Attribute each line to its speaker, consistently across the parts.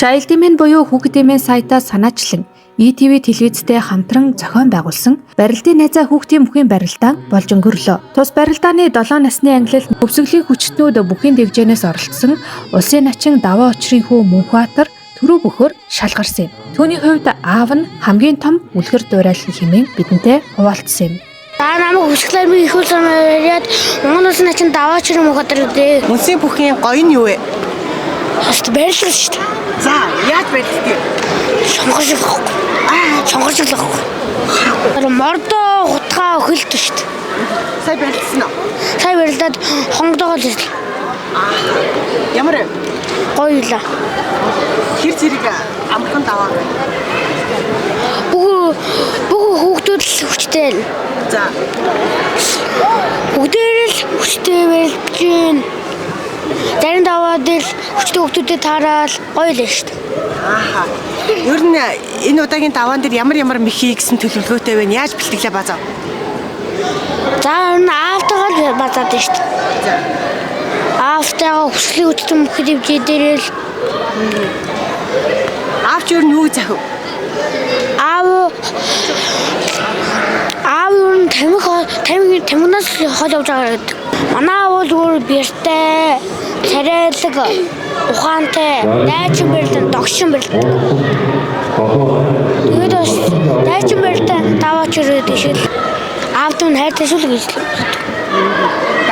Speaker 1: Childman буюу хүүхдийн сайтаас санаачлан ETV телевизтэй хамтран зохион байгуулсан барилдын найзаа хүүхдийн бүхийн барилдаан болж өнгөрлөө. Тус барилдааны 7 насны ангилал өвсгөлийн хүчтнүүд бүхийн дэвжээнээс оролцсон улсын начин даваа очрын хүү Мөнхбаатар түрүү бөхөр шалгарсан юм. Түүний хувьд аав нь хамгийн том үлгэр дуурайлал хэмээн бидэнтэй хуваалцсан юм.
Speaker 2: Намайг өсгөлээр би их улсын яриад Монгол улсын начин даваа очрын Мөнхбаатар гэдэг.
Speaker 3: Үнсийн бүхийн гоё нь юу вэ?
Speaker 2: Хаст барилдал шүү дээ.
Speaker 3: За, яаж барилддаг?
Speaker 2: Сонгоржлох. Сонгоржлох. Мордо хутгаа өхөлт шүү дээ.
Speaker 3: Сая барилдсан уу?
Speaker 2: Сая барилдаад хонгодоогоо л ирлээ.
Speaker 3: Ямар вэ?
Speaker 2: Гоё юла.
Speaker 3: Хэр зэрэг амархан даваа.
Speaker 2: Бүх хүүхдүүд л хүчтэй.
Speaker 3: За.
Speaker 2: Бүгдээр л хүчтэй барилдаж байна. Зарим даваа дээр хүчтэй хүүхдүүдэд таарал гоё л шүү дээ.
Speaker 3: Ааха. Ер нь энэ удаагийн даваан дээр ямар мехи гэсэн төлөвлөгөөтэй вэ? Яаж бэлтгэлээ базаа?
Speaker 2: За энэ аавтайгаа л базаад шүү дээ.
Speaker 3: За.
Speaker 2: Аавтайгаа хүслийн хүчтэй мөхөд хэмжээ дээр л
Speaker 3: Аавч ер нь юу захив?
Speaker 2: Аав тамигнаас хол явж байгаа гэдэг. Манай аав бол зүгээр бэртэй, царайлаг, ухаантай, дайчин барилдан, догшин барилдан. Тэгээд бас дайчин барилдан даваач өрөөд ишэл аавд нь хайртай шүү л гэж л.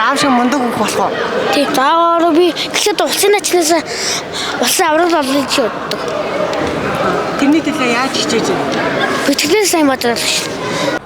Speaker 3: Аав шиг мундаг хөх болох уу?
Speaker 2: Тий. Заагаар би гэхэд улсын начнаас улсын аврал олно гэж боддог.
Speaker 3: Тэрний төлөө яаж хичээж байна?
Speaker 2: Битгэлээ сайн бодлоо шүү.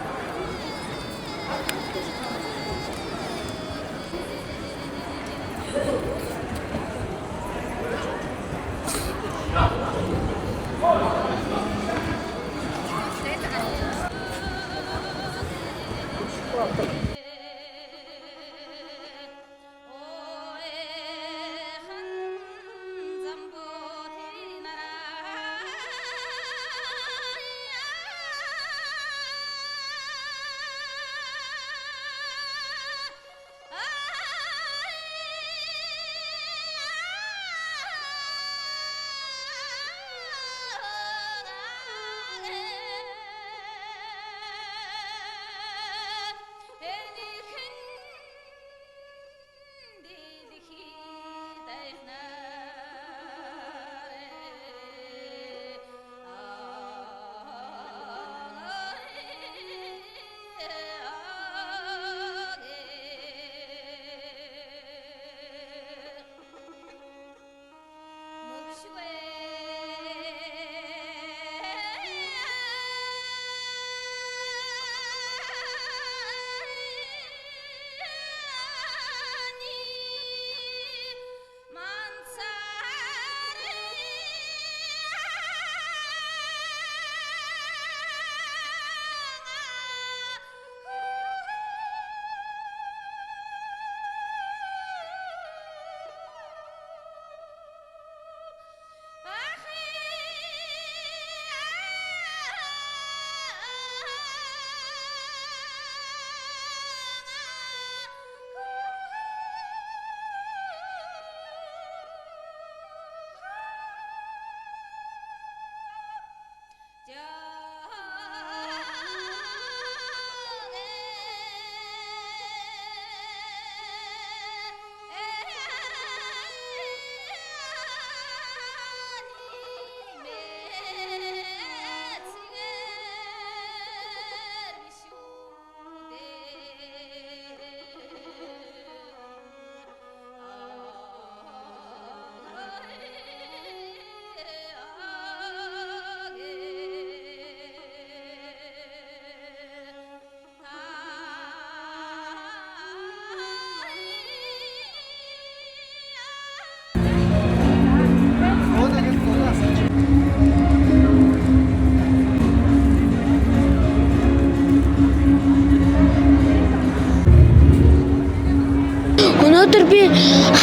Speaker 2: Өнөөдөр би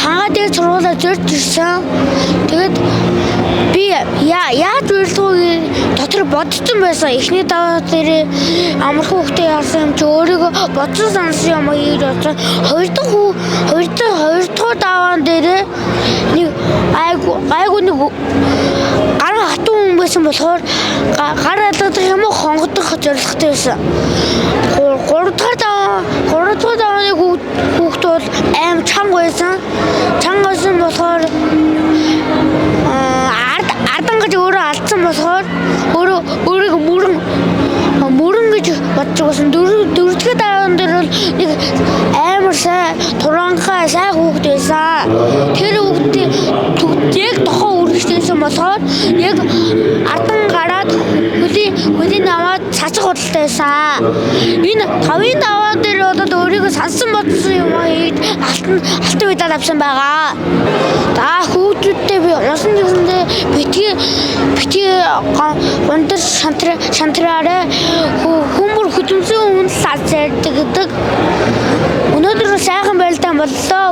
Speaker 2: хаадаг сургуулаа зорж ирсэн. Тэгээд би яаж үйлдвэрийн дотор бодсон байсан. Эхний даваа дээр амархан хөвгтэй яасан юм чи өөрийгөө бодсон сансан юм хийж бодсон. Хоёр дахь даваан дээр нэг айгу нэг байсан болохоор гар алгадах юм уу хонгодох зорилготой байсан. 3 дахь давааны хүүхд бол аим чанга байсан. Чангасан болохоор ардан гэж өөрөө алдсан болохоор өөрийгөө мөрөн гэж бодож байсан. 4 дахь даваан дээр бол нэг амар сайн туранхай сайн хүүхд байсан. Тэр хүүхдийн яг тохоо үргэлжлүүлсэн болохоор яг ардан гараад хөлийн аваад цацах худалтай байсан. Энэ 5-ын даваан дээр бол өөрийгөө сансан бодсон юм хийд алтан медаль авсан байгаа. За хүүхдүүдтэй би унсан гэсэндээ битгий гонтор шантраарэ хүмүүр хөдөлсөн хүн сацэрдэг гэдэг. Өнөөдөр сайхан байлдаан боллоо.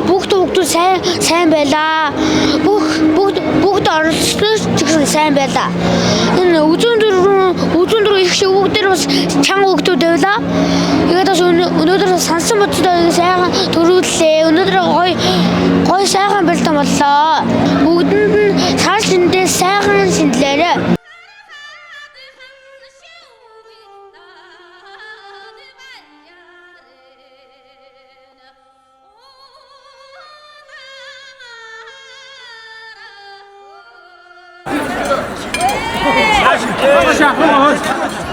Speaker 2: Бүгд сайн байлаа. Бүгд оролцсон ч гэсэн сайн байлаа. Энэ үзүүн дөрөв их шиг бүгдээр бас чанга хүүхдүүд байлаа. Тэгээд бас өнөөдөр сансан бодсоо сайхан төрүүллээ. Өнөөдөр гоё сайхан байлдаан боллоо. Бүгдэнд нь цааш эндээ сайхан шинэлээрэ.
Speaker 4: Хорошо.